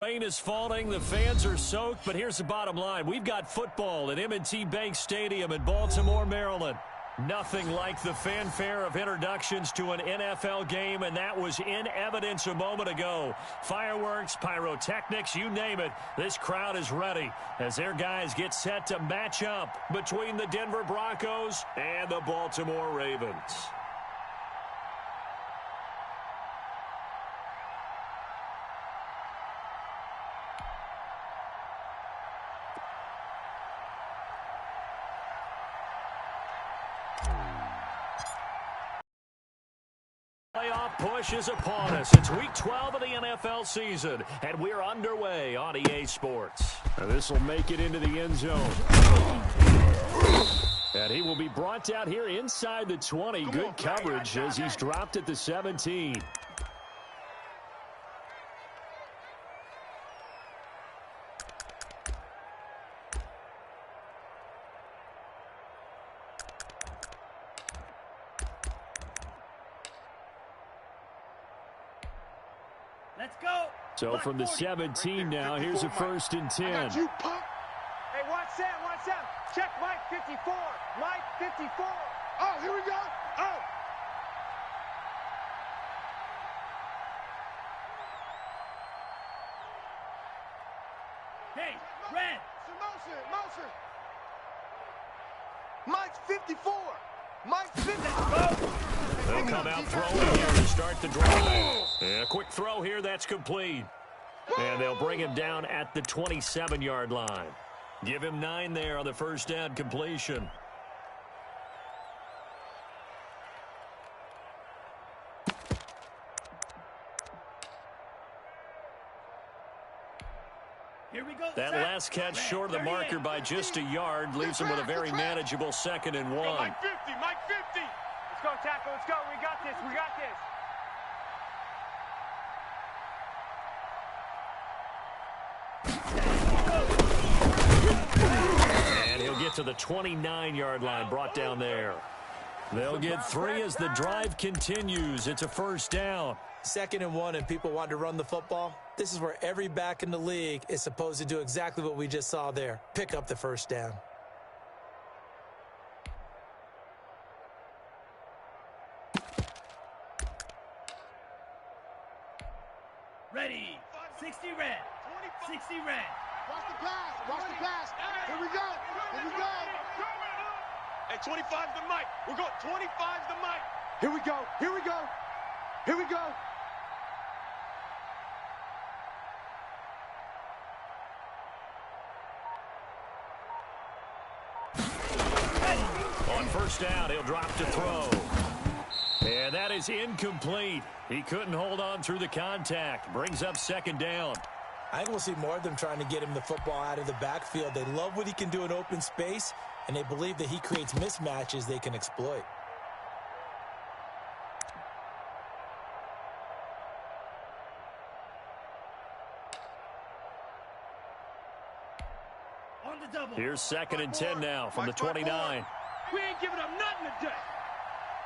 Rain is falling, the fans are soaked, but here's the bottom line. We've got football at M&T Bank Stadium in Baltimore, Maryland. Nothing like the fanfare of introductions to an NFL game, and that was in evidence a moment ago. Fireworks, pyrotechnics, you name it. This crowd is ready as their guys get set to match up between the Denver Broncos and the Baltimore Ravens. Playoff push is upon us. It's week 12 of the NFL season, and we're underway on EA Sports. This will make it into the end zone. And he will be brought down here inside the 20. Good coverage as he's dropped at the 17. Let's go. So from the 17 now, here's a 1st and 10. Hey, watch that. Check Mike 54. Mike 54. Oh, here we go. Oh. Hey, red. Motion. Mike's 54. Mike's 54. They'll come out throwing here to start the drive. And a quick throw here, that's complete. And they'll bring him down at the 27-yard line. Give him 9 there on the first down completion. Here we go. That last catch short of the marker by just a yard leaves him with a very manageable 2nd and 1. Mike 50. Let's go, tackle. Let's go. We got this. And he'll get to the 29-yard line, brought down there. They'll get 3 as the drive continues. It's a 1st down. 2nd and 1 and people want to run the football. This is where every back in the league is supposed to do exactly what we just saw there. Pick up the 1st down. Ready. 60 red. 60 red. Watch the pass. Here we go. Hey, 25's the Mike. We're going 25's the Mike. Here we go. On 1st down, he'll drop to throw. And that is incomplete. He couldn't hold on through the contact. Brings up 2nd down. I think we'll see more of them trying to get him the football out of the backfield. They love what he can do in open space, and they believe that he creates mismatches they can exploit. On the double. Here's 2nd and 10 now from the 29. We ain't giving up nothing today.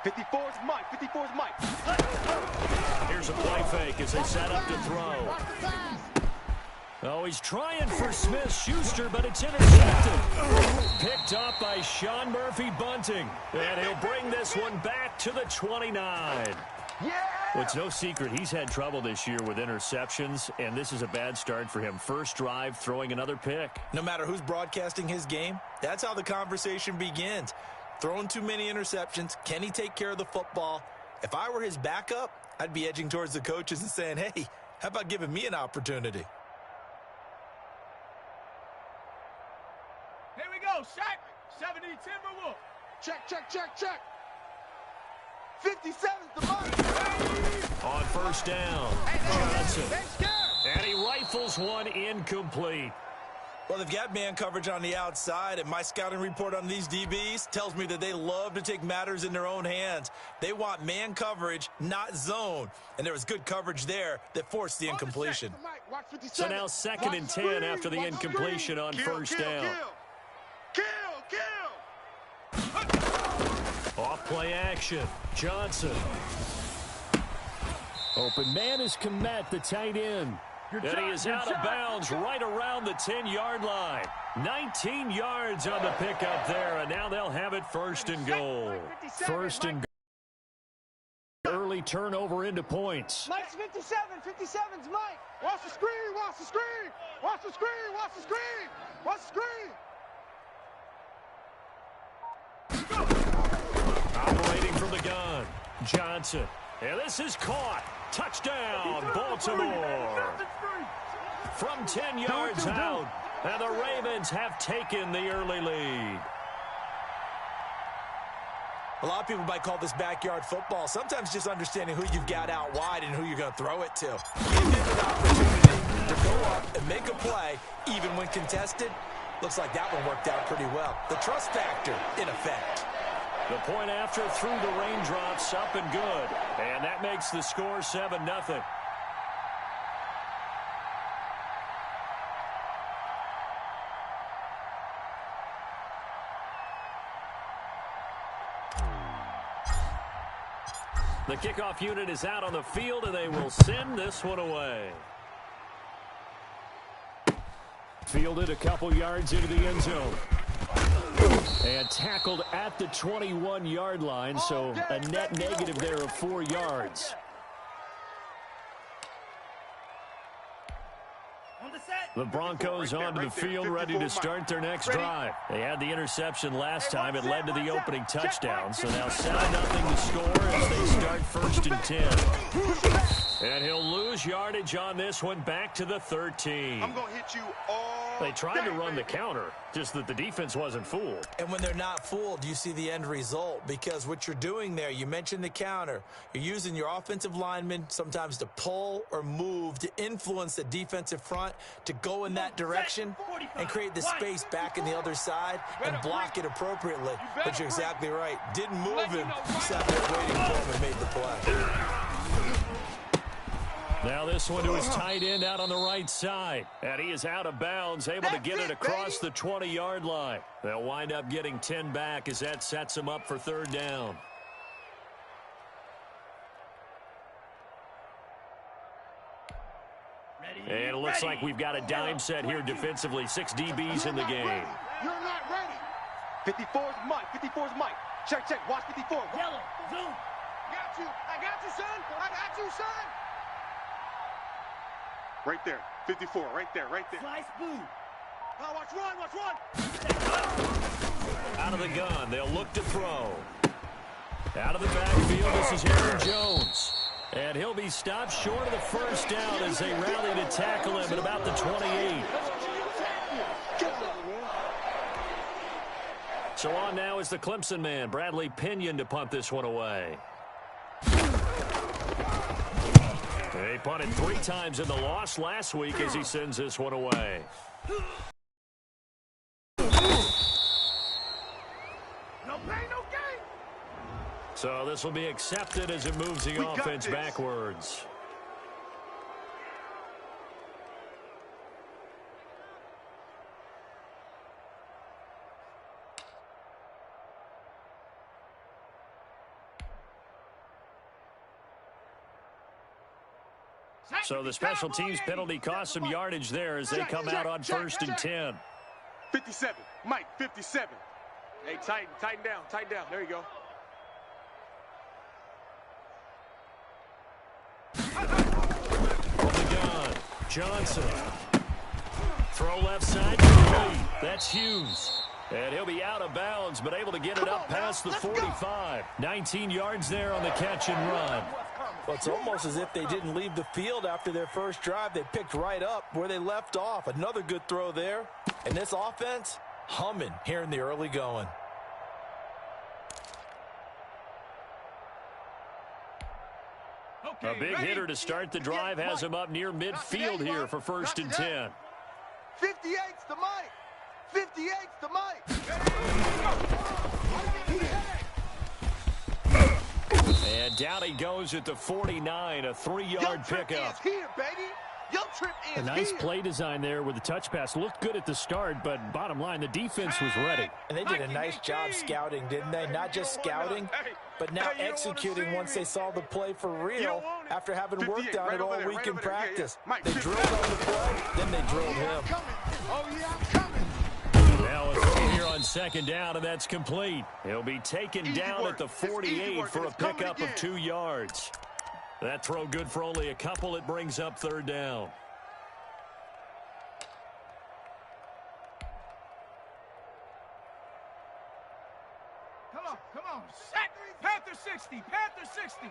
54's Mike. Here's a play fake as they set up to throw. Oh, he's trying for Smith-Schuster, but it's intercepted. Picked up by Sean Murphy-Bunting. And he'll bring this one back to the 29. Yeah! Well, it's no secret he's had trouble this year with interceptions, and this is a bad start for him. First drive, throwing another pick. No matter who's broadcasting his game, that's how the conversation begins. Throwing too many interceptions, can he take care of the football? If I were his backup, I'd be edging towards the coaches and saying, hey, how about giving me an opportunity? Here we go, Shaq. 70 Timberwolf. Check. 57's the Mike. On 1st down, Johnson. And he rifles one incomplete. Well, they've got man coverage on the outside, and my scouting report on these DBs tells me that they love to take matters in their own hands. They want man coverage, not zone. And there was good coverage there that forced the incompletion. So now 2nd and 10 after the incompletion on 1st down. Off play action. Johnson. Open man is Komet, the tight end. And he is out of bounds right around the 10-yard line. 19 yards on the pickup there, and now they'll have it first and goal. First and goal. Early turnover into points. Mike's 57. 57's Mike. Watch the screen. Watch the screen. Watch the screen. Watch the screen. Watch the screen. Operating from the gun. Johnson. And this is caught. Touchdown, Baltimore. From 10 yards out, and the Ravens have taken the early lead. A lot of people might call this backyard football. Sometimes just understanding who you've got out wide and who you're going to throw it to. Give them an opportunity to go up and make a play, even when contested. Looks like that one worked out pretty well. The trust factor, in effect. The point after through the raindrops, up and good. And that makes the score 7-0. The kickoff unit is out on the field, and they will send this one away. Fielded a couple yards into the end zone. And tackled at the 21-yard line, so a net negative there of 4 yards. The Broncos onto the field, ready to start their next drive. They had the interception last time. It led to the opening touchdown. So now 7-0 to score as they start first and 10. And he'll lose yardage on this one, back to the 13. I'm going to hit you all They tried to run the counter, just that the defense wasn't fooled. And when they're not fooled, you see the end result, because what you're doing there, you mentioned the counter. You're using your offensive linemen sometimes to pull or move to influence the defensive front to go in that direction and create the space back in the other side and block it appropriately. But you're exactly right. Didn't move him, sat there waiting for him and made the play. Now this one to his tight end out on the right side. And he is out of bounds, able to get it across the 20-yard line. They'll wind up getting 10 back as that sets them up for third down. And it looks like we've got a dime set here defensively. 6 DBs in the game. You're not ready. 54's Mike. 54's Mike. Check, check. Watch 54. Yellow, zoom. Got you. I got you, son. I got you, son. Right there. 54. Right there. Right there. Slice blue. Now watch run. Watch run. Out of the gun. They'll look to throw. Out of the backfield, this is Aaron Jones. And he'll be stopped short of the first down as they rally to tackle him at about the 28. So on now is the Clemson man, Bradley Pinion, to punt this one away. They punted 3 times in the loss last week as he sends this one away. No pain, no gain. So this will be accepted as it moves the offense backwards. So the special teams penalty cost some yardage there as they come out on first and 10. 57. Mike, 57. Hey, tighten down. Tighten down. There you go. From the gun, Johnson. Throw left side, complete. That's Hughes. And he'll be out of bounds, but able to get it up past the 45. 19 yards there on the catch and run. Well, it's almost as if they didn't leave the field after their first drive. They picked right up where they left off. Another good throw there. And this offense, humming here in the early going. A big hitter to start the drive has him up near midfield here for first and 10. 58's the Mike. 58's the Mike. And down he goes at the 49, a 3-yard pickup. Here, baby. Your trip is A nice here. play design there with the touch pass. Looked good at the start, but bottom line, the defense was ready. And they did a nice job scouting, didn't they? Not just scouting, but now executing once they saw the play for real after having worked on it all week in practice. They drilled on the play, then they drilled him. Oh, yeah, I'm coming. Now a throw here on second down, and that's complete. He'll be taken down at the 48 for a pickup of 2 yards. That throw good for only a couple. It brings up third down. Come on. Sack. Panther 60. Panther 60.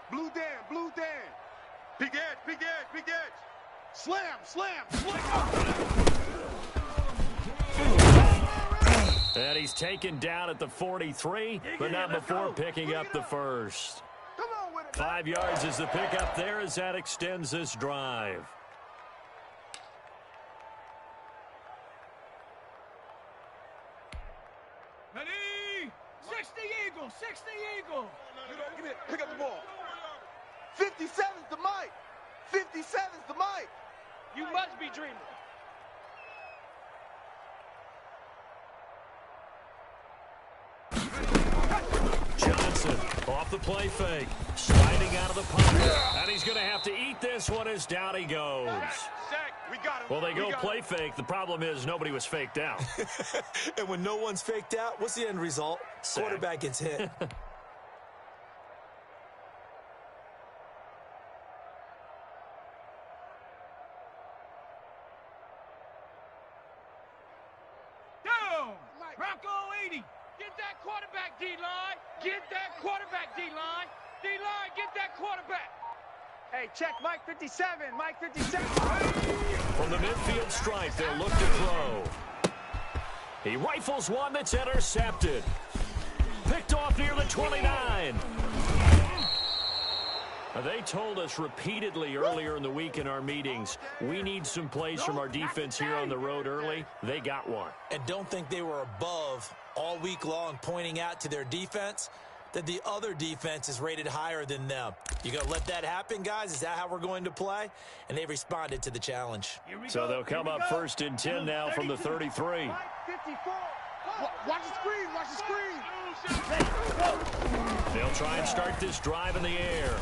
Blue Dan. Big edge. Slam. And he's taken down at the 43, but not before picking up the first. Come on with it. 5 yards is the pickup there as that extends this drive. Ready? 60 Eagle. Give me it. Pick up the ball. 57's the mic. 57's the mic. You must be dreaming. Johnson off the play fake, sliding out of the pocket, and he's going to have to eat this one as down he goes. Sack. We got him. Well, they go play fake. The problem is nobody was faked out. And when no one's faked out, what's the end result? Sack. Quarterback gets hit. Down. Bronco 80. Get that quarterback, D-line. Get that quarterback, D-line. D-line, get that quarterback. Hey, check Mike 57. Mike 57. From the midfield stripe, they'll look to throw. He rifles one that's intercepted. Picked off near the 29. They told us repeatedly earlier in the week in our meetings, we need some plays from our defense here on the road early. They got one. And don't think they were above all week long pointing out to their defense that the other defense is rated higher than them. You going to let that happen, guys? Is that how we're going to play? And they responded to the challenge. So they'll come up first and 10 now from the 33. Mike 54. Watch the screen. They'll try and start this drive in the air.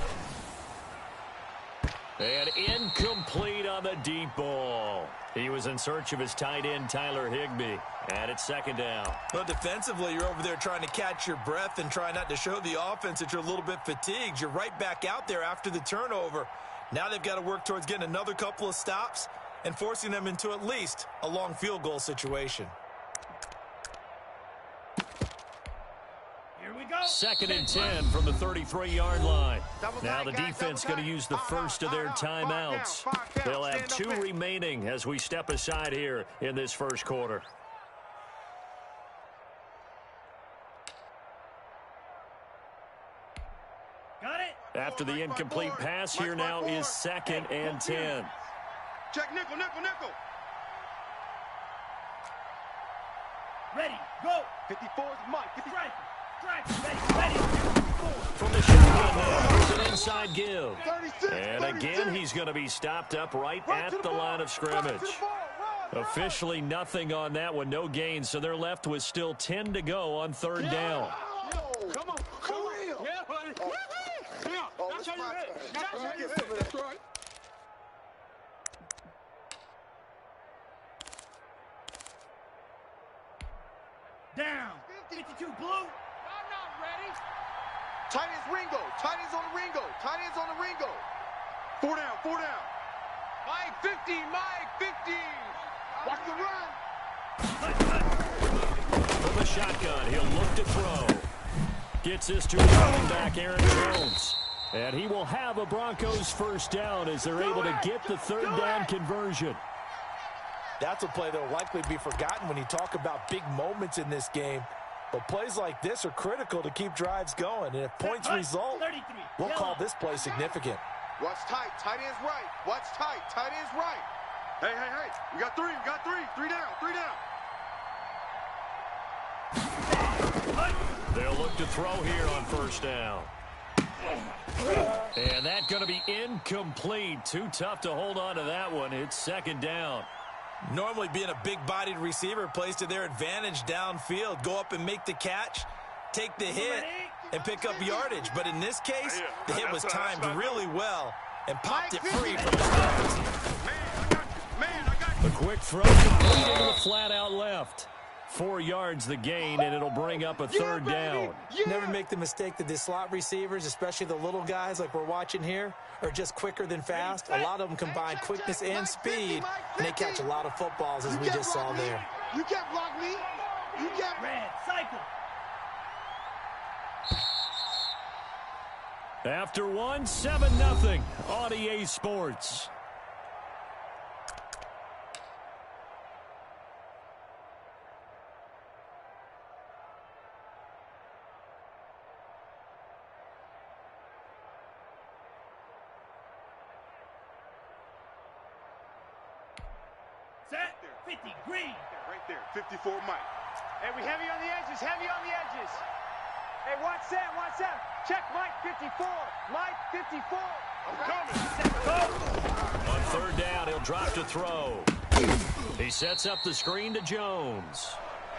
And incomplete on the deep ball. He was in search of his tight end, Tyler Higbee. And it's second down. Well, defensively, you're over there trying to catch your breath and try not to show the offense that you're a little bit fatigued. You're right back out there after the turnover. Now they've got to work towards getting another couple of stops and forcing them into at least a long field goal situation. Here we go. Second and 10 from the 33-yard line. Now the defense going to use the first of their timeouts. They'll have 2 remaining as we step aside here in this first quarter. Got it. After the incomplete pass, here now is second and 10. Check nickel. Ready. Go. 54's Mike. Strike. Ready. From the shotgun now, here's an inside give. 36. And again, he's going to be stopped up right at the line of scrimmage. Officially nothing on that one, no gain, so they're left with still 10 to go on third down. Come on. For real. Yeah, buddy. That's how you hit. That's how you hit. That's right. Down. 52 blue. I'm not ready. Tight end's Ringo. Tight end's on the Ringo. Tight end's on the Ringo. 4 down. Mike 50. Watch the run. From the shotgun, he'll look to throw. Gets this to his running back, Aaron Jones. And he will have a Broncos first down as they're able to get the third down conversion. That's a play that will likely be forgotten when you talk about big moments in this game. But plays like this are critical to keep drives going. And if points result, we'll call this play significant. Watch tight. Tight end's right. Watch tight. Tight end's right. Hey. We got 3. 3 down. They'll look to throw here on first down. And that's going to be incomplete. Too tough to hold on to that one. It's second down. Normally being a big-bodied receiver plays to their advantage downfield. Go up and make the catch, take the hit, and pick up yardage. But in this case, the hit was timed really well and popped it free from his hands. A quick throw complete into the flat out left. 4 yards the gain, and it'll bring up a third down. Never make the mistake that the slot receivers, especially the little guys like we're watching here, are just quicker than fast. A lot of them combine quickness and speed, and they catch a lot of footballs, as we just saw there. You can't block me. You can't. Red, cycle. After one, 7-0 on EA Sports. Set. 50, green. Right there, 54 Mike. Hey, we heavy on the edges, heavy on the edges. Hey, watch that, watch that. Check Mike 54, Mike 54. I'm coming. On third down, he'll drop to throw. He sets up the screen to Jones.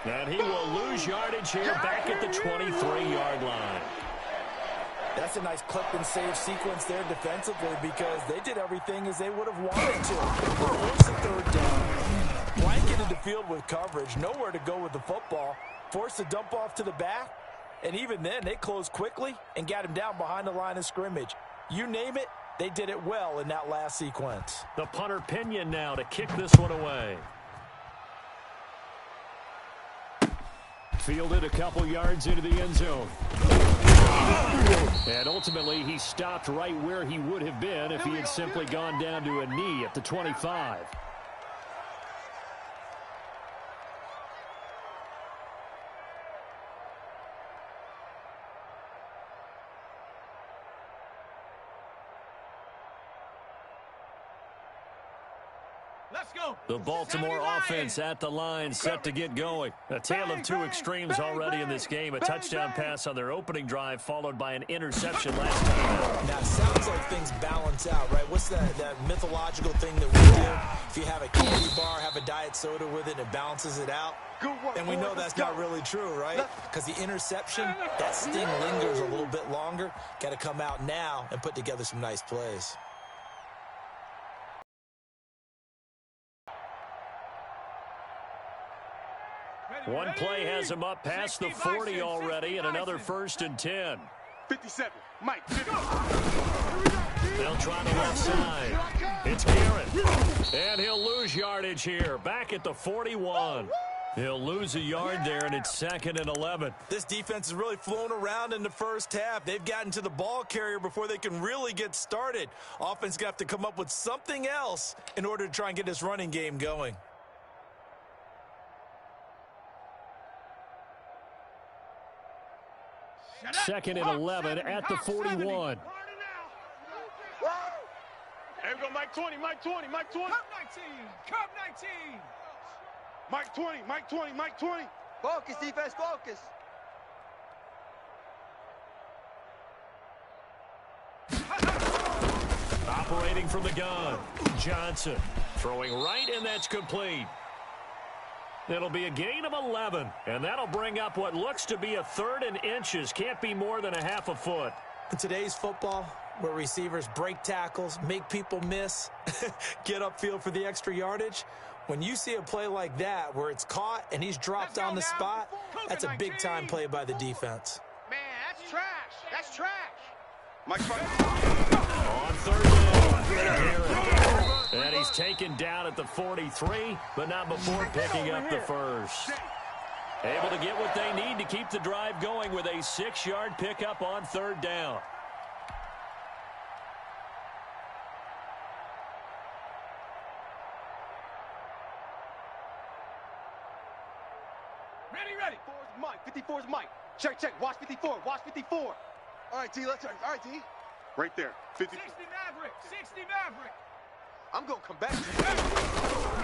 And he will lose yardage here back at the 23-yard line. That's a nice clip and save sequence there defensively because they did everything as they would have wanted to. Force a third down. Blanketed the field with coverage. Nowhere to go with the football. Forced to dump off to the back. And even then, they closed quickly and got him down behind the line of scrimmage. You name it, they did it well in that last sequence. The punter Pinion now to kick this one away. Fielded a couple yards into the end zone. And ultimately, he stopped right where he would have been if he had simply gone down to a knee at the 25. Let's go. The Baltimore offense at the line, set to get going. A tale of two extremes already in this game. A touchdown pass on their opening drive, followed by an interception last time. Now, it sounds like things balance out, right? What's that mythological thing that we do? If you have a candy bar, have a diet soda with it, it balances it out. And we know that's not really true, right? Because the interception, that sting lingers a little bit longer. Got to come out now and put together some nice plays. One play has him up past the 40 already, and another 1st and 10. 57, Mike, 50. They'll try the left side. It's Garrett. And he'll lose yardage here, back at the 41. He'll lose a yard there, and it's 2nd and 11. This defense has really flown around in the first half. They've gotten to the ball carrier before they can really get started. Offense going to have to come up with something else in order to try and get this running game going. Second and 11 at the 41. There we go, Mike 20, Mike 20, Mike 20. Cup 19, Cup 19. Mike 20, Mike 20, Mike 20. Focus, defense, focus. Operating from the gun, Johnson throwing right, and that's complete. It'll be a gain of 11, and that'll bring up what looks to be a 3rd and inches. Can't be more than a half a foot. In today's football, where receivers break tackles, make people miss, get upfield for the extra yardage, when you see a play like that where it's caught and he's dropped on the spot, that's a big-time play by the defense. Man, that's trash. That's trash. Mike 5. On 3rd down, and he's taken down at the 43, but not before picking up the first. Able to get what they need to keep the drive going with a 6-yard pickup on 3rd down. Ready. 54's Mike, 54's Mike. Check, watch 54, watch 54. All right, T, let's turn. All right, T. Right there, 50. 60 Maverick, 60 Maverick. I'm going to come back to you.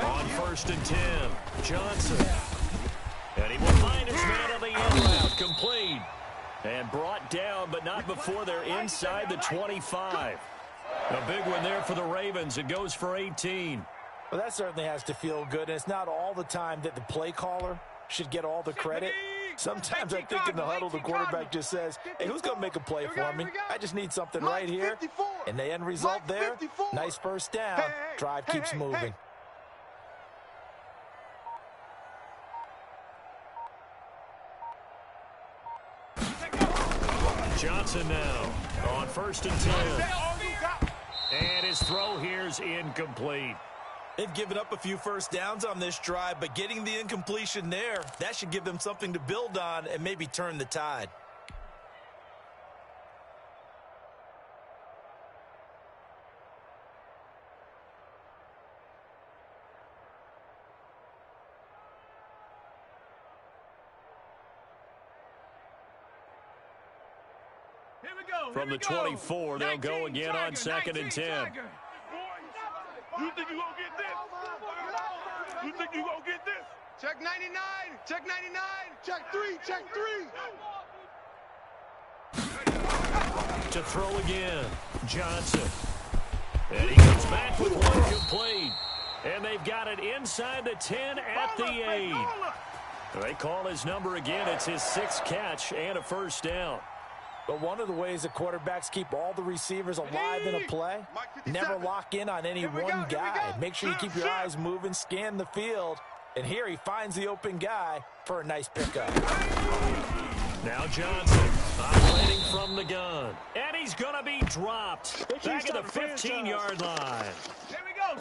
On 1st and 10, Johnson. And he will find his man on the end route, complete. And brought down, but not before they're inside the 25. A big one there for the Ravens. It goes for 18. Well, that certainly has to feel good. And it's not all the time that the play caller should get all the credit. Sometimes I think in the huddle, the quarterback just says, hey, who's going to make a play for me? I just need something right here. And the end result there, nice first down. Drive keeps moving. Johnson now on 1st and 10. And his throw here's incomplete. They've given up a few first downs on this drive, but getting the incompletion there, that should give them something to build on and maybe turn the tide. From the 24, they'll go again on 2nd and 10. You think you gonna get this? You think you gonna get this? Check 99, check 99, check 3, check 3. To throw again, Johnson. And he comes back with one complete. And they've got it inside the 10 at the 8. They call his number again. It's his 6th catch and a first down. But one of the ways that quarterbacks keep all the receivers alive in a play, never lock in on any one guy. Make sure you keep your eyes moving, scan the field. And here he finds the open guy for a nice pickup. Now Johnson operating from the gun. And he's going to be dropped back at the 15-yard line.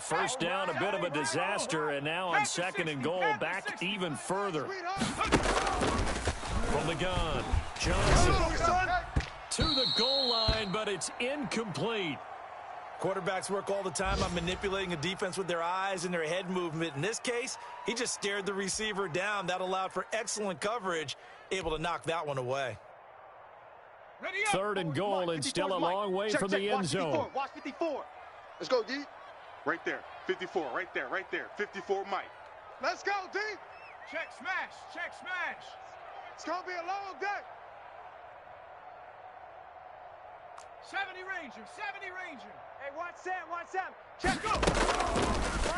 First down, a bit of a disaster. And now on 2nd and goal, back even further. From the gun, Johnson to the goal line, but it's incomplete. Quarterbacks work all the time on manipulating a defense with their eyes and their head movement. In this case, he just stared the receiver down. That allowed for excellent coverage, able to knock that one away. 3rd and goal, and still a long way from the end zone. Watch 54. Let's go, D. Right there. 54, right there, right there. 54, Mike. Let's go, D. Check smash, check smash. It's going to be a long day. 70 Ranger, 70 Ranger. Hey, watch Sam. Check go.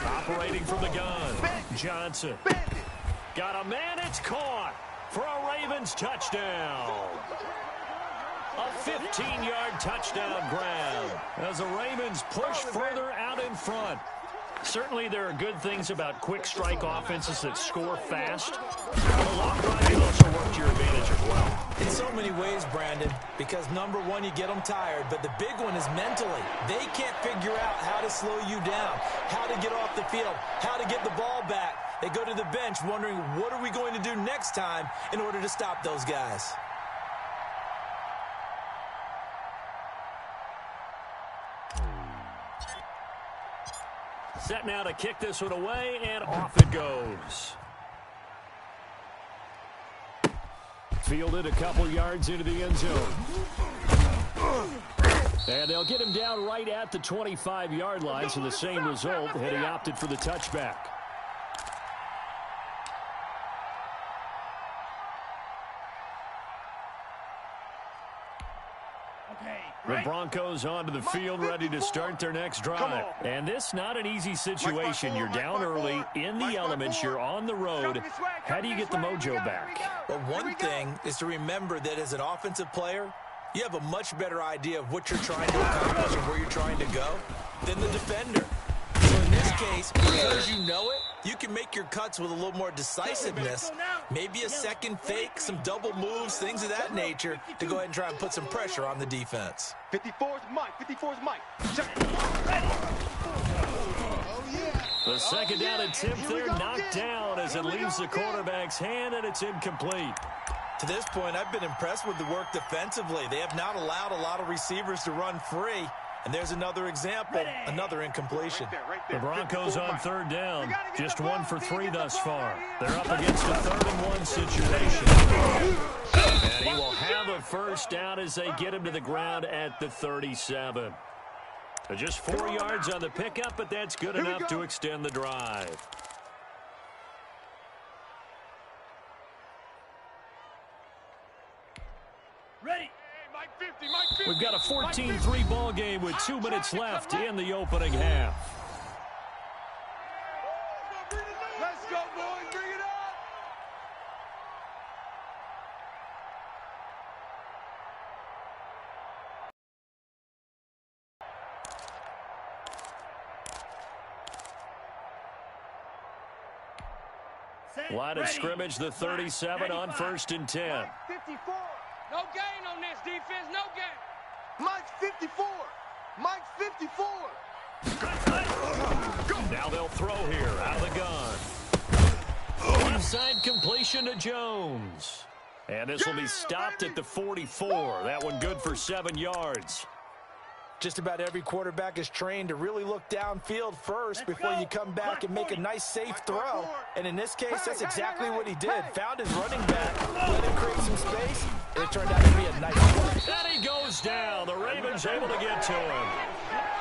Operating from the gun, Johnson. Got a man, it's caught for a Ravens touchdown. A 15-yard touchdown grab as the Ravens push further out in front. Certainly there are good things about quick strike offenses that score fast. The long drive can also work to your advantage as well. In so many ways, Brandon, because number one, you get them tired, but the big one is mentally. They can't figure out how to slow you down, how to get off the field, how to get the ball back. They go to the bench wondering, what are we going to do next time in order to stop those guys? Set now to kick this one away, and off it goes. Fielded a couple yards into the end zone. And they'll get him down right at the 25-yard line, so the same result had he opted for the touchback. The Broncos onto the field, ready to start their next drive. And this not an easy situation. You're down early, in the elements, you're on the road. How do you get the mojo back? Well, one thing is to remember that as an offensive player, you have a much better idea of what you're trying to accomplish and where you're trying to go than the defender. So in this case, because you know it, you can make your cuts with a little more decisiveness. Maybe a second fake, some double moves, things of that nature to go ahead and try and put some pressure on the defense. 54's Mike. 54's Mike. The second down attempt there knocked down as it leaves the quarterback's hand, and it's incomplete. To this point, I've been impressed with the work defensively. They have not allowed a lot of receivers to run free. And there's another example, another incompletion. The Broncos on 3rd down, just 1 for 3 thus far. They're up against a 3rd and 1 situation. And he will have a first down as they get him to the ground at the 37. Just 4 yards on the pickup, but that's good enough to extend the drive. 14-3 ball game with 2 minutes left in the opening half. Let's go, boys. Bring it up. Line of scrimmage, the 37 on 1st and 10. 54. No gain on this defense, no gain. Mike's 54. Mike's 54. Now they'll throw here out of the gun. Inside completion to Jones. And this will be stopped at the 44. That one good for 7 yards. Just about every quarterback is trained to really look downfield first before you come back and make a nice, safe throw. And in this case, that's exactly what he did. Found his running back, let him create some space, and it turned out to be a nice play. And he goes down. The Ravens able to get to him.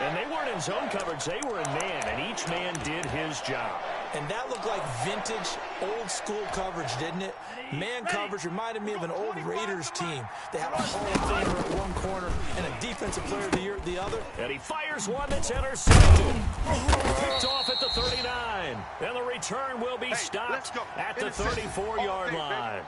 And they weren't in zone coverage. They were in man, and each man did his job. And that looked like vintage, old-school coverage, didn't it? Man coverage reminded me of an old Raiders team. They had a Hall of Famer at one corner and a defensive player of the year at the other. And he fires one that's intercepted. Picked off at the 39. And the return will be stopped at the 34-yard line.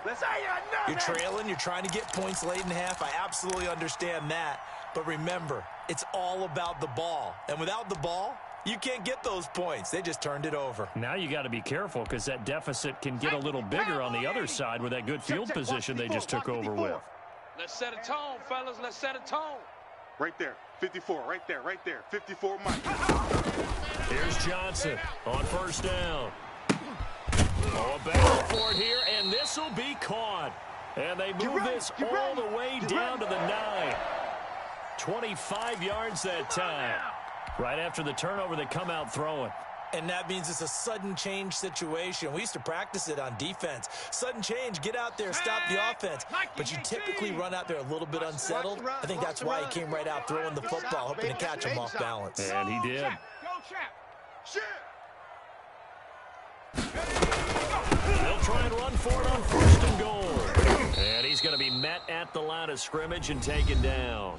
You're trailing. You're trying to get points late in half. I absolutely understand that. But remember, it's all about the ball. And without the ball, you can't get those points. They just turned it over. Now you got to be careful because that deficit can get a little bigger on the other side with that good field position they just took over with. Let's set a tone, fellas. Let's set a tone. Right there. 54. Right there. Right there. 54 Mike. Here's Johnson on 1st down. Oh, a battle for it here, and this will be caught. And they move this all the way down to the 9. 25 yards that time. Right after the turnover, they come out throwing. And that means it's a sudden change situation. We used to practice it on defense. Sudden change, get out there, stop the offense. But you typically run out there a little bit unsettled. I think that's why he came right out throwing the football, hoping to catch him off balance. And he did. They'll try and run for it on 1st and goal. And he's going to be met at the line of scrimmage and taken down.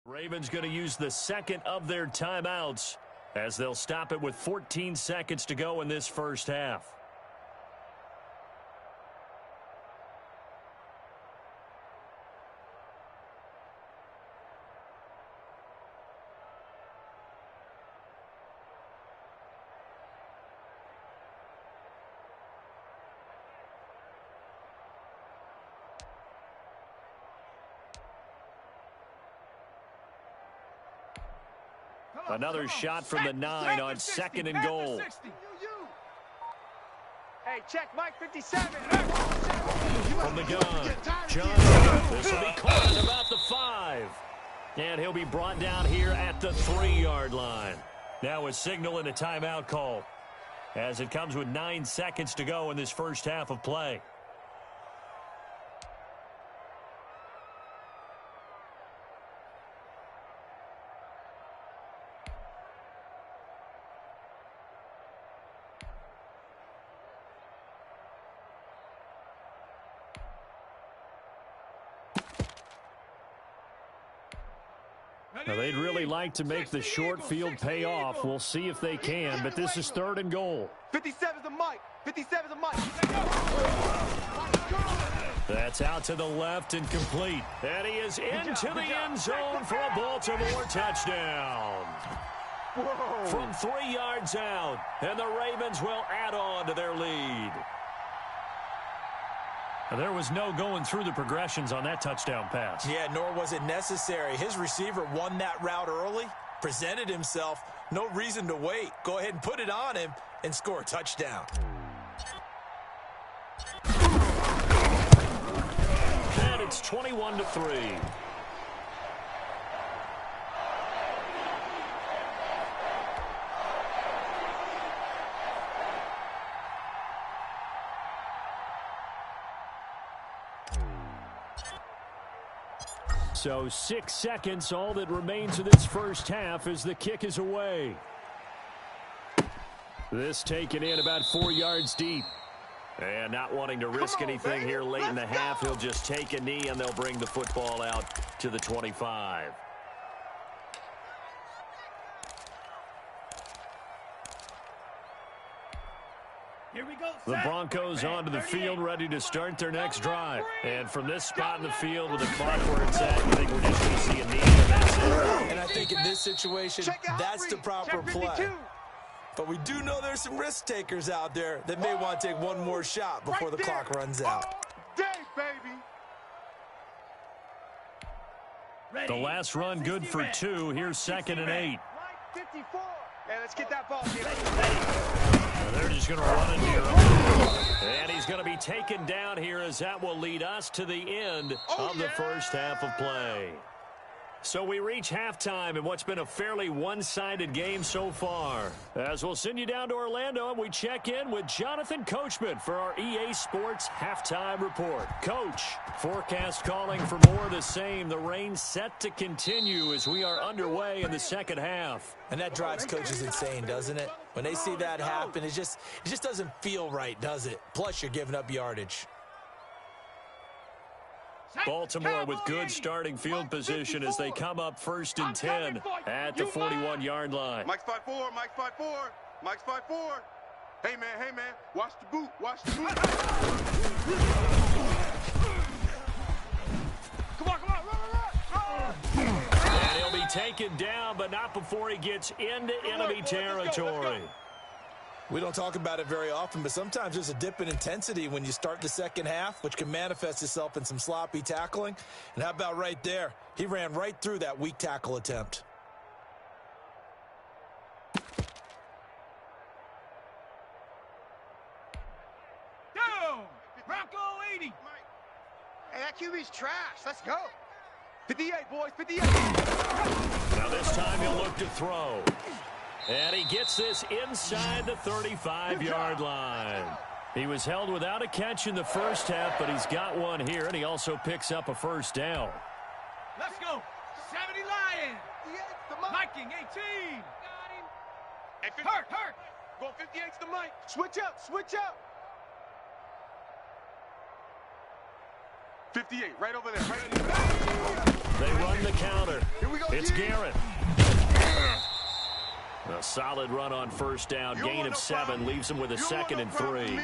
Ravens going to use the second of their timeouts as they'll stop it with 14 seconds to go in this first half. Another shot from the 9 on 2nd and goal. Hey, check Mike 57. From the gun, Johnson. This will be caught at about the 5. And he'll be brought down here at the 3-yard line. Now a signal and a timeout call as it comes with 9 seconds to go in this first half of play. Now, they'd really like to make the short field pay off. We'll see if they can, but this is 3rd and goal. 57's a Mike. 57's a Mike. That's out to the left and complete. And he is into the end zone for a Baltimore touchdown. Whoa. From 3 yards out, and the Ravens will add on to their lead. There was no going through the progressions on that touchdown pass. Yeah, nor was it necessary. His receiver won that route early, presented himself. No reason to wait. Go ahead and put it on him and score a touchdown. And it's 21-3. So 6 seconds, all that remains of this first half as the kick is away. This taken in about 4 yards deep. And not wanting to risk anything here late in the half, he'll just take a knee and they'll bring the football out to the 25. Here we go. The Broncos onto the field, ready to start their next drive. And from this spot in the field with the clock where it's at, you think we're just going to see a knee and that's it? And I think in this situation, that's the proper play. But we do know there's some risk takers out there that may want to take one more shot before the clock runs out. The last run good for 2. Here's 2nd and 8. 54. Hey, let's get that ball. They're just going to run into your own. And he's going to be taken down here as that will lead us to the end of the first half of play. So we reach halftime in what's been a fairly one-sided game so far. As we'll send you down to Orlando and we check in with Jonathan Coachman for our EA Sports Halftime Report. Coach, forecast calling for more of the same. The rain set to continue as we are underway in the second half. And that drives coaches insane, doesn't it? When they see that happen, it just doesn't feel right, does it? Plus, you're giving up yardage. Baltimore with good starting field position as they come up 1st and 10 at the 41-yard line. Mike's 5'4", Mike's 5'4", Mike's 5'4". Hey, man, watch the boot, watch the boot. Come on, run. And he'll be taken down, but not before he gets into enemy territory. We don't talk about it very often, but sometimes there's a dip in intensity when you start the second half, which can manifest itself in some sloppy tackling. And how about right there? He ran right through that weak tackle attempt. Down! Bronco 80! Hey, that QB's trash. Let's go. 58, boys, 58. Now this time he'll look to throw. And he gets this inside the 35-yard line. He was held without a catch in the first half, but he's got one here, and he also picks up a first down. Let's go. 70 Lions. Viking 18. Got him. Hey, Hurt. Going 58's the Mike. Switch up. 58, right over there, They run the counter. Here we go, It's Garrett. A solid run on first down. Gain of 7 leaves him with a 2nd and 3. He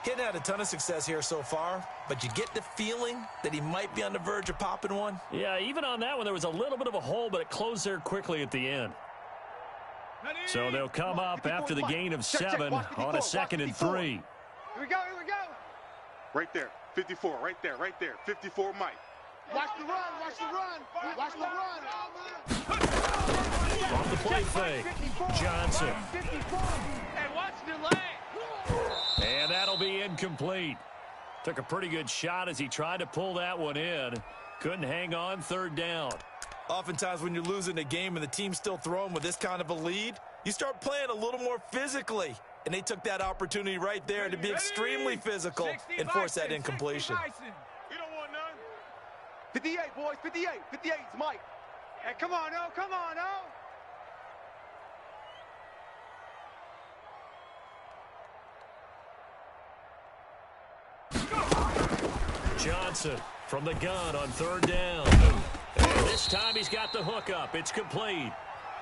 hasn't had a ton of success here so far, but you get the feeling that he might be on the verge of popping one. Yeah, even on that one, there was a little bit of a hole, but it closed there quickly at the end. So they'll come up after the gain of 7 on a 2nd and 3. Here we go. Right there, 54, right there, 54 Mike. Watch the run. On the play fake, Johnson. Hey, watch the leg. And that'll be incomplete. Took a pretty good shot as he tried to pull that one in. Couldn't hang on, 3rd down. Oftentimes when you're losing a game and the team's still throwing with this kind of a lead, you start playing a little more physically. And they took that opportunity right there to be extremely physical and force that incompletion. You don't want none. 58, boys, 58. 58's Mike. Hey, come on, oh. Johnson from the gun on 3rd down. And this time he's got the hook up. It's complete.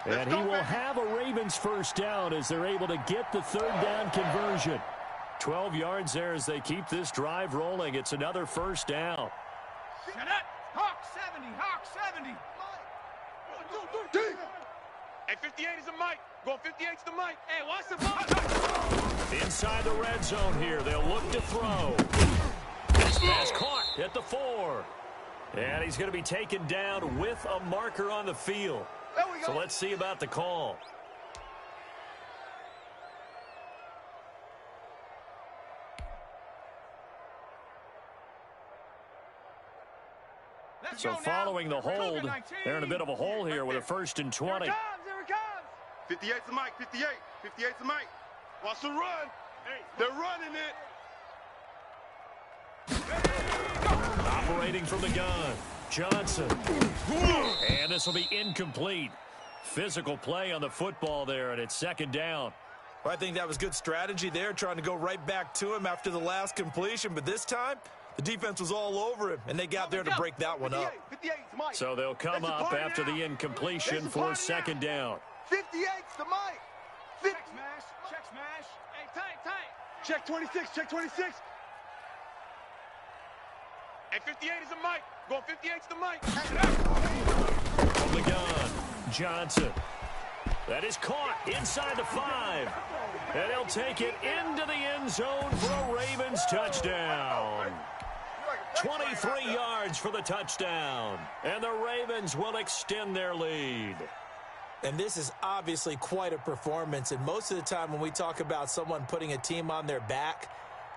And he will have a Ravens first down as they're able to get the 3rd down conversion. 12 yards there as they keep this drive rolling. It's another first down. Shut up. Hawk 70. Hey, 58 is a Mike. Going 58's the Mike. Hey, watch the ball. Inside the red zone here. They'll look to throw. Pass caught at the 4. And he's going to be taken down with a marker on the field. There we go. So let's see about the call. So following the hold, they're in a bit of a hole here with a 1st and 20. Here it comes. 58's the Mike. 58. 58's the Mike. Watch the run. They're running it. Operating from the gun, Johnson. And this will be incomplete. Physical play on the football there, and it's 2nd down. Well, I think that was good strategy there, trying to go right back to him after the last completion. But this time, the defense was all over him, and they got there to break that one up. 58's Mike. So they'll come up after the incompletion for 2nd down. 58's the Mike. Check smash. Check smash. Hey, tight. Check 26. Check 26. Hey, 58 is the Mike. Going 58's the Mike. From the gun, Johnson. That is caught inside the 5. And he'll take it into the end zone for a Ravens touchdown. 23 yards for the touchdown. And the Ravens will extend their lead. And this is obviously quite a performance. And most of the time when we talk about someone putting a team on their back,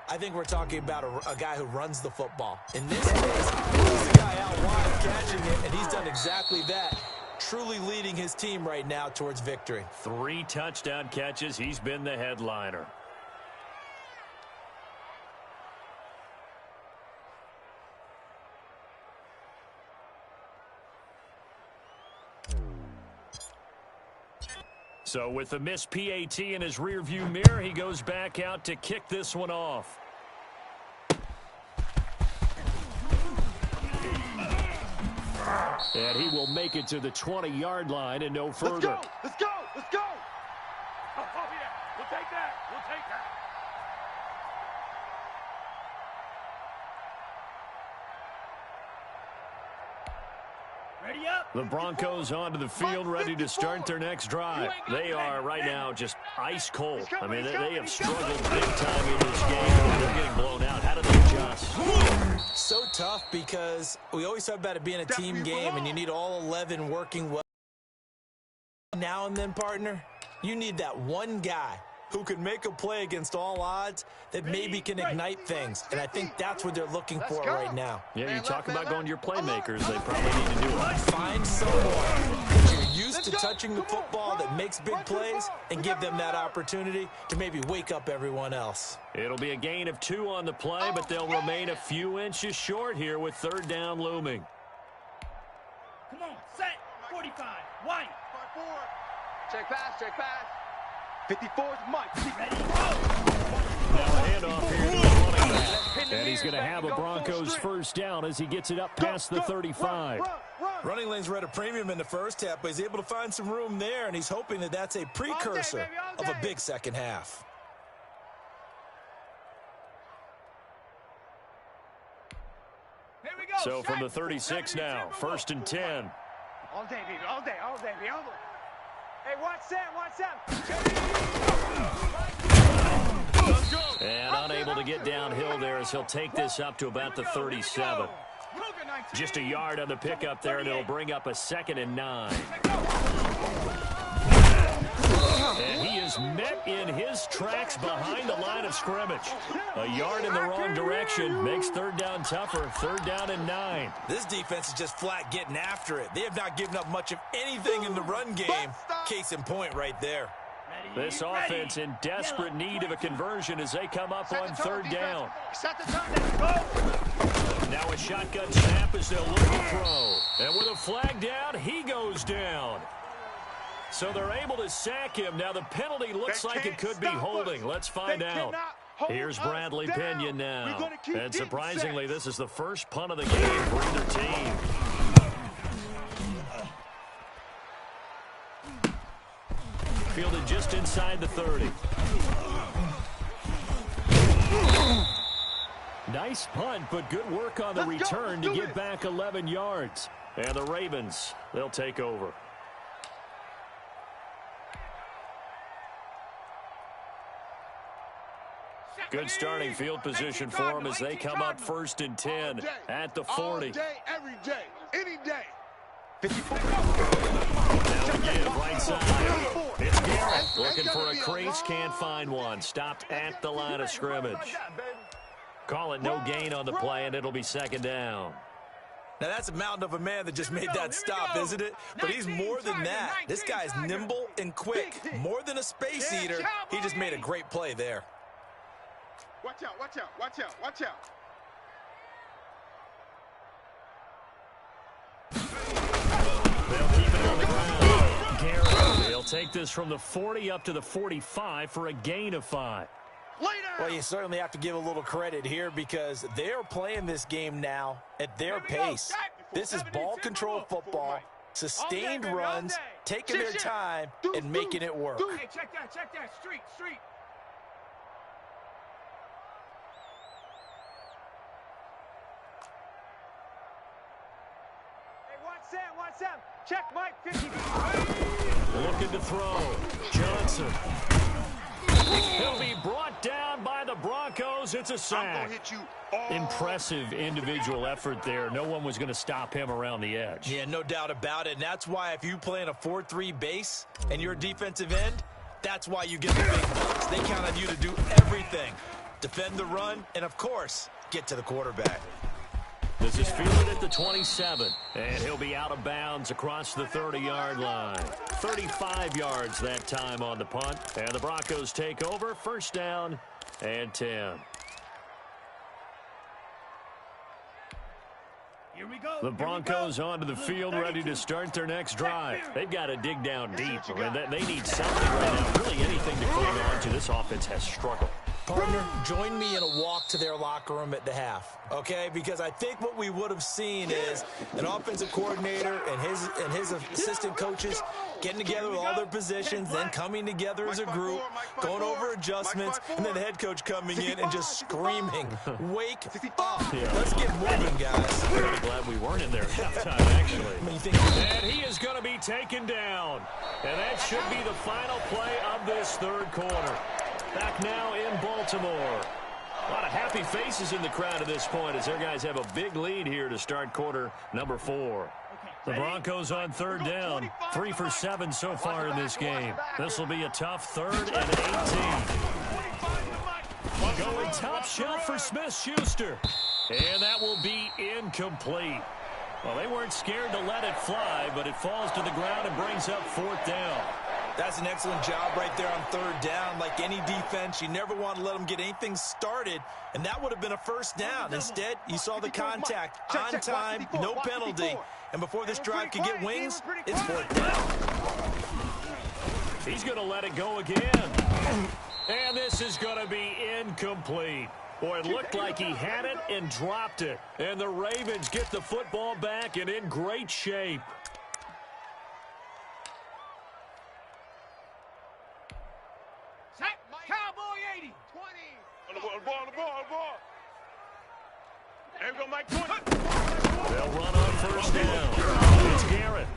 I think we're talking about a guy who runs the football. In this case, he's the guy out wide catching it, and he's done exactly that, truly leading his team right now towards victory. 3 touchdown catches. He's been the headliner. So with the missed PAT in his rearview mirror, he goes back out to kick this one off. And he will make it to the 20-yard line and no further. Let's go. Oh, yeah. We'll take that. Ready up. The Broncos onto the field, ready to start their next drive. They are right now just ice cold. I mean, they have struggled big time in this game, and they're getting blown out. How do they adjust? So tough because we always talk about it being a team game, and you need all 11 working well. Now and then, partner, you need that one guy who can make a play against all odds that maybe can ignite things. And I think that's what they're looking for right now. Yeah, you talk about going to your playmakers. They probably need to do it. Find someone that you're used to touching the football that makes big plays and give them that opportunity to maybe wake up everyone else. It'll be a gain of 2 on the play, but they'll remain a few inches short here with 3rd down looming. Come on, set. 45. White. Check pass. 54's Mike. Ready, go. Now a handoff here to the running back. And he's going to have a Broncos 1st down as he gets it up past the 35. Running lanes were at a premium in the first half, but he's able to find some room there, and he's hoping that that's a precursor of a big second half. Here we go. So from the 36 now, 1st and 10. All day, baby. All day. Hey, watch that. And unable to get downhill there as he'll take this up to about the 37. Just a yard on the pickup there, and it'll bring up a 2nd and 9. And he is met in his tracks behind the line of scrimmage. A yard in the wrong direction makes 3rd down tougher. 3rd down and 9. This defense is just flat getting after it. They have not given up much of anything in the run game. Case in point right there. This offense in desperate need of a conversion as they come up on 3rd down. Now a shotgun snap as they'll look to throw. And with a flag down, he goes down. So they're able to sack him. Now the penalty looks like it could be holding. Let's find out. Here's Bradley Pinion now. And surprisingly, this is the first punt of the game for either team. Fielded just inside the 30. Nice punt, but good work on the return to get back 11 yards. And the Ravens, they'll take over. Good starting field position for them as they come up 1st and 10 at the 40. All day, every day, any day. 54. Now again, right side. It's Garrett looking for a crease, can't find one. Stopped at the line of scrimmage. Call it no gain on the play, and it'll be 2nd down. Now, that's a mountain of a man that just made that stop, isn't it? But he's more than that. This guy's nimble and quick. More than a space eater. He just made a great play there. Watch out, watch out, watch out, watch out. They'll keep it on the ground. Garrett, they'll take this from the 40 up to the 45 for a gain of 5. Well, you certainly have to give a little credit here because they're playing this game now at their pace. This is ball control football, sustained runs, taking their time, and making it work. Hey, check that, street. Hey, watch Sam. Check Mike, 50. Looking to throw. Johnson. He'll be brought down by the Broncos. It's a sack. Impressive individual effort there. No one was going to stop him around the edge. Yeah, no doubt about it. And that's why if you play in a 4-3 base and you're a defensive end, that's why you get the big bucks. They count on you to do everything. Defend the run and, of course, get to the quarterback. This is fielded at the 27, and he'll be out of bounds across the 30-yard line. 35 yards that time on the punt, and the Broncos take over, 1st down and 10. Here we go. The Broncos onto the field, ready to start their next drive. They've got to dig down deep. I mean, they need something right now, really anything to cling on to. This offense has struggled. Partner, join me in a walk to their locker room at the half, okay? Because I think what we would have seen is an offensive coordinator and his assistant coaches getting together with all their positions, then coming together as a group, going over adjustments, and then the head coach coming in and just screaming, "Wake up! Let's get moving, guys." I'm really glad we weren't in there at halftime, actually. And he is going to be taken down. And that should be the final play of this 3rd quarter. Back now in Baltimore. A lot of happy faces in the crowd at this point as their guys have a big lead here to start quarter number 4. The Broncos on 3rd down. 3 for 7 so far in this game. This will be a tough 3rd and 18. Going top shelf for Smith-Schuster. And that will be incomplete. Well, they weren't scared to let it fly, but it falls to the ground and brings up 4th down. That's an excellent job right there on 3rd down. Like any defense, you never want to let them get anything started, and that would have been a 1st down. Instead, you saw the contact on time, no penalty, and before this drive could get wings, it's 4th down. He's going to let it go again, and this is going to be incomplete. Boy, it looked like he had it and dropped it, and the Ravens get the football back and in great shape. Cowboy 80. 20. On the ball. There we go, Mike. 20. They'll run on 1st down. It's Garrett.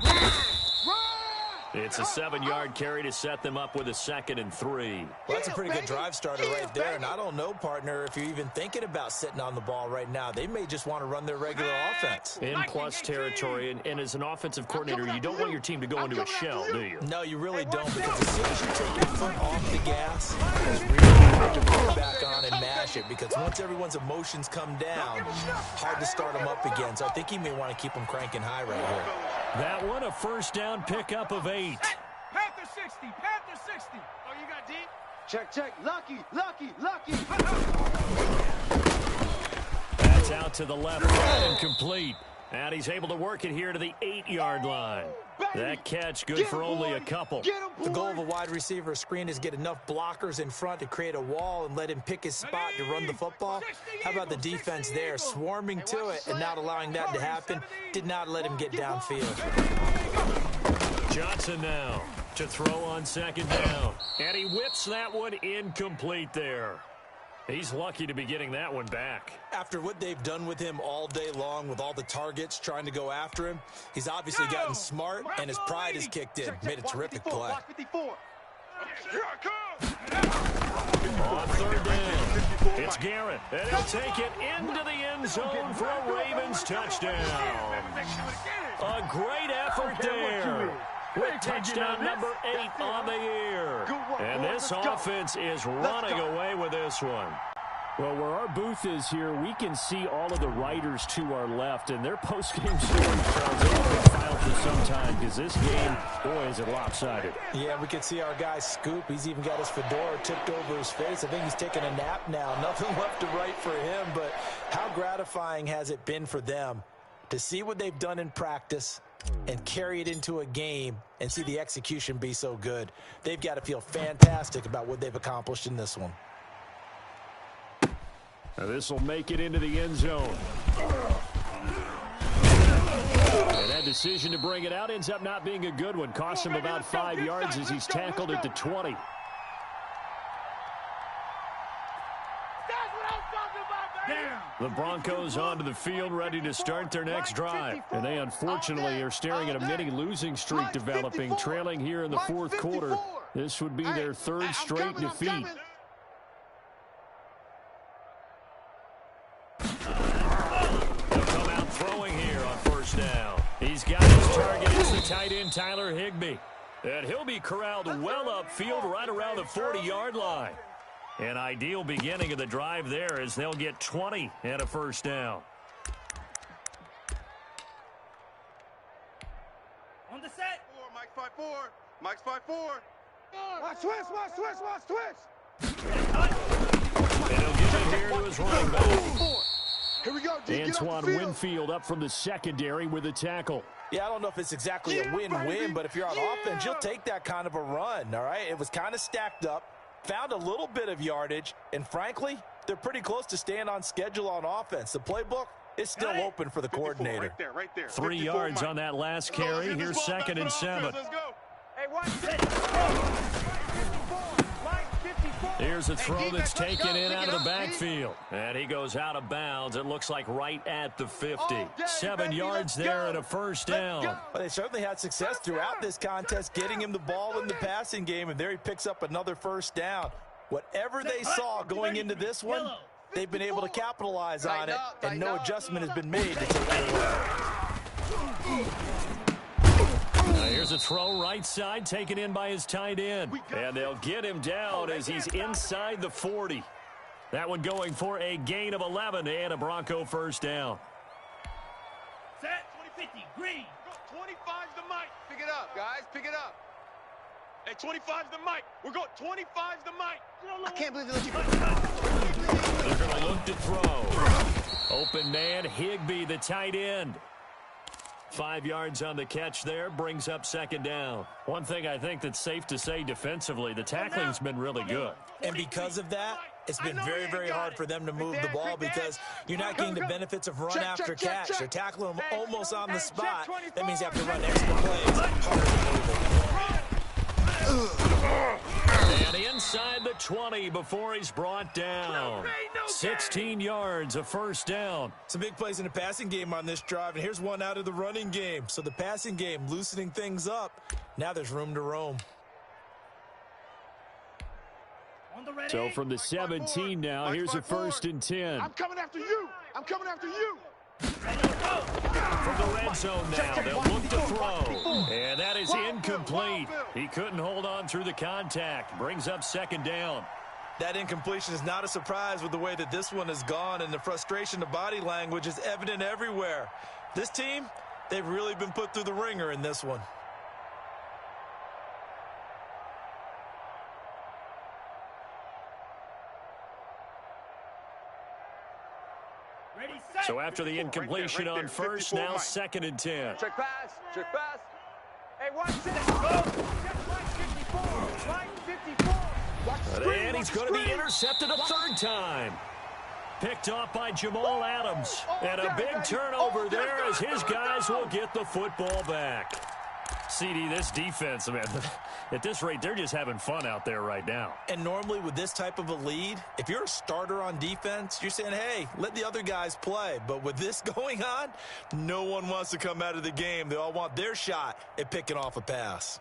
It's a 7-yard carry to set them up with a 2nd and 3. Well, that's a pretty good drive starter right there. And I don't know, partner, if you're even thinking about sitting on the ball right now. They may just want to run their regular offense. In plus territory, and as an offensive coordinator, you don't want your team to go into a shell, do you? No, you really don't, because as soon as you take your foot off the gas, it's really hard to put it back on and mash it, because once everyone's emotions come down, hard to start them up again. So I think he may want to keep them cranking high right here. That one, a 1st down pickup of 8. Panther 60. Panther 60. Oh, you got deep? Check. Lucky. That's out to the left side and complete. And he's able to work it here to the 8-yard line. That catch good for only a couple. The goal of a wide receiver screen is get enough blockers in front to create a wall and let him pick his spot to run the football. How about the defense there, swarming to it and not allowing that to happen? Did not let him get downfield. Johnson now to throw on 2nd down. And he whips that one incomplete there. He's lucky to be getting that one back. After what they've done with him all day long with all the targets trying to go after him, he's obviously gotten smart and his pride has kicked in. Made a terrific play. Here I come. On third down, it's Garrett, and he'll take it into the end zone for a Ravens touchdown. A great effort there, with touchdown number 8 on the year. And this offense is running away with this one. Well, where our booth is here, we can see all of the writers to our left, and their post-game stories, Charles, they've been filed for some time, because this game, boy, is it lopsided. Yeah, we can see our guy Scoop. He's even got his fedora tipped over his face. I think he's taking a nap now. Nothing left to write for him, but how gratifying has it been for them to see what they've done in practice and carry it into a game and see the execution be so good. They've got to feel fantastic about what they've accomplished in this one. Now this will make it into the end zone. And that decision to bring it out ends up not being a good one. Costs him about 5 yards as he's tackled at the 20. The Broncos onto the field, ready to start their next drive. And they unfortunately are staring at a mini losing streak developing, trailing here in the fourth quarter. This would be their third straight defeat. Down. He's got his target. It's the tight end, Tyler Higbee. And he'll be corralled well upfield right around the 40-yard line. An ideal beginning of the drive there as they'll get 20 and a first down. On the set. Mike's 5-4. Mike's 5-4. Watch twist, watch twist, watch twist. And he'll give it here to his running back. Here we go, D. Antoine Winfield up from the secondary with a tackle. Yeah, I don't know if it's exactly a win-win, but if you're on offense, you'll take that kind of a run, all right? It was kind of stacked up, found a little bit of yardage, and frankly, they're pretty close to staying on schedule on offense. The playbook is still open for the coordinator. Right there. 3 yards on that last carry. Here's 2nd and 7. Hey, watch it. Here's a throw that's taken in out of the backfield. And he goes out of bounds. It looks like right at the 50. 7 yards there and a first down. Well, they certainly had success throughout this contest, getting him the ball in the passing game, and there he picks up another first down. Whatever they saw going into this one, they've been able to capitalize on it, and no adjustment has been made to take it away. Here's a throw right side taken in by his tight end. And they'll get him down as he's inside the 40. That one going for a gain of 11 and a Bronco first down. Set. 20-50. Green. 25's the mic. Pick it up, guys. Pick it up. Hey, 25's the mic. We're going 25's the mic. I can't believe they let you. They're going to look to throw. Open man, Higbee, the tight end. 5 yards on the catch there, brings up 2nd down. One thing I think that's safe to say defensively, the tackling's been really good. And because of that, it's been very, very hard for them to move the ball because you're not getting the benefits of run after catch. They're tackling them almost on the spot. That means you have to run extra plays. And inside the 20 before he's brought down. 16 yards, a first down. Some big plays in the passing game on this drive, and here's one out of the running game. So the passing game loosening things up. Now there's room to roam. So from the 17 now, here's a 1st and 10. I'm coming after you. I'm coming after you. From the red zone now, they'll look to throw. And that is incomplete. He couldn't hold on through the contact. Brings up 2nd down. That incompletion is not a surprise with the way that this one has gone, and the frustration of body language is evident everywhere. This team, they've really been put through the ringer in this one. So after the incompletion on first, now 2nd and 10. Check pass. Check pass. Hey, watch it. Go. Check Mike 54. Mike 54. And he's going to be intercepted a 3rd time. Picked off by Jamal Adams. And a big turnover there as his guys will get the football back. CD, this defense, man, at this rate, they're just having fun out there right now. And normally with this type of a lead, if you're a starter on defense, you're saying, hey, let the other guys play. But with this going on, no one wants to come out of the game. They all want their shot at picking off a pass.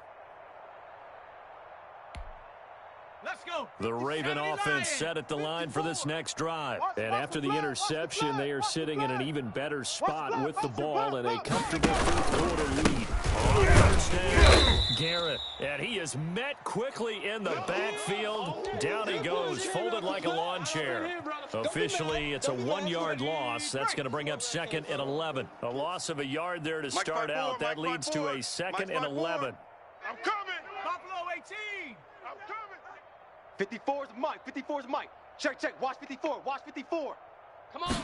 Let's go. The Raven offense set at the line for this next drive. And after the interception, they are sitting in an even better spot with the ball and a comfortable fourth-quarter lead. On first down, Garrett. And he is met quickly in the backfield. Down he goes, folded like a lawn chair. Officially, it's a 1-yard loss. That's going to bring up 2nd and 11. A loss of a yard there to start out. That leads to a 2nd and 11. I'm coming. Buffalo 18. I'm coming. 54 is Mike. 54 is Mike. Check. Watch 54. Watch 54. Come on.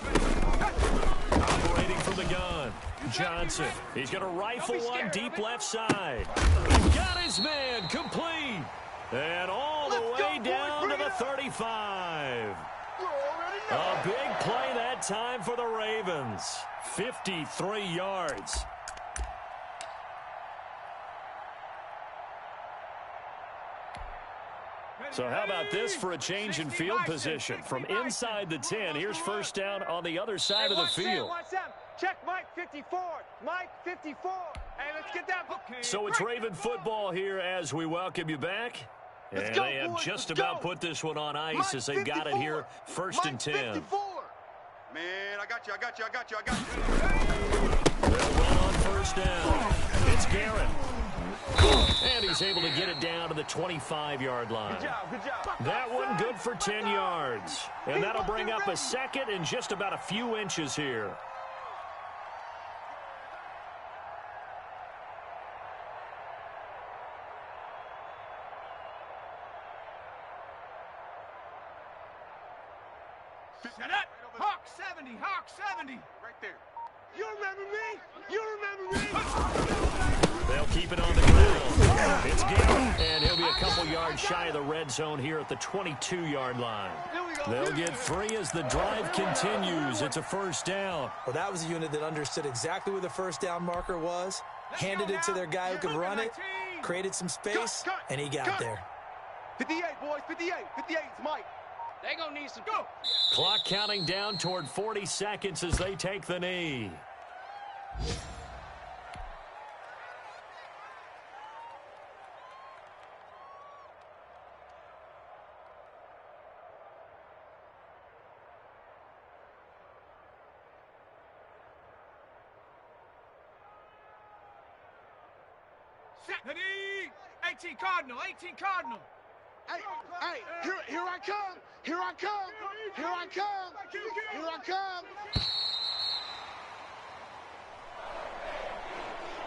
Operating from the gun, Johnson. He's going to rifle one deep left side. Got his man complete. And all the way down to the 35. A big play that time for the Ravens. 53 yards. So how about this for a change in field position? From inside the 10, here's first down on the other side of the field. Check Mike 54. Mike 54. Hey, let's get that. So it's Raven football here as we welcome you back. And they have just about put this one on ice as they've got it here, 1st and 10. Man, I got you. They'll run on first down. It's Garrett. And he's able to get it down to the 25-yard line. Good job. That one good for 10 yards. And that'll bring up a 2nd and just about a few inches here. Set up. Hawk 70. Hawk 70. Right there. You remember me? They'll keep it on the ground. It's Garrett, and he'll be a couple yards shy of the red zone here at the 22-yard line. They'll get 3 as the drive continues. It's a first down. Well, that was a unit that understood exactly where the first down marker was, handed it to their guy who could run it, created some space, and he got there. 58, boys. 58. 58 is Mike. They gonna need some go. Clock counting down toward 40 seconds as they take the knee. Set. 18 Cardinal. 18 Cardinal. Hey, here I come.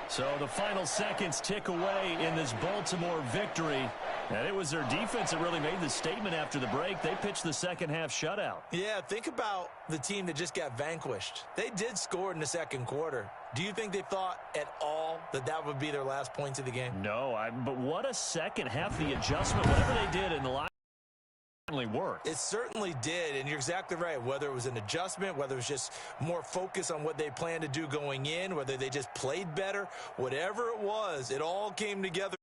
So the final seconds tick away in this Baltimore victory. And it was their defense that really made the statement after the break. They pitched the second half shutout. Yeah, think about the team that just got vanquished. They did score in the second quarter. Do you think they thought at all that that would be their last points of the game? No, but what a second half. The adjustment, whatever they did in the line, certainly worked. It certainly did, and you're exactly right. Whether it was an adjustment, whether it was just more focus on what they planned to do going in, whether they just played better, whatever it was, it all came together.